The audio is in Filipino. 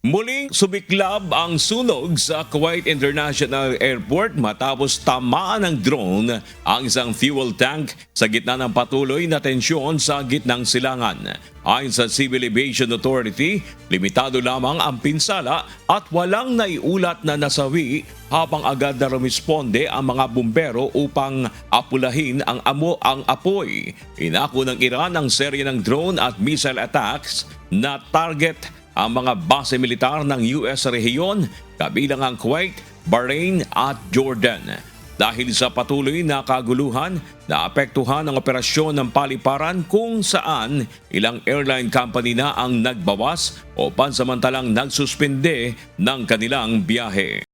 Muling sumiklab ang sunog sa Kuwait International Airport matapos tamaan ng drone ang isang fuel tank sa gitna ng patuloy na tensyon sa gitnang silangan. Ayon sa Civil Aviation Authority, limitado lamang ang pinsala at walang naiulat na nasawi habang agad na rumisponde ang mga bumbero upang apulahin ang apoy. Inako ng Iran ang serye ng drone at missile attacks na target ang mga base militar ng US sa rehiyon, kabilang ang Kuwait, Bahrain at Jordan. Dahil sa patuloy na kaguluhan, naapektuhan ang operasyon ng paliparan kung saan ilang airline company na ang nagbawas o pansamantalang nagsuspende ng kanilang biyahe.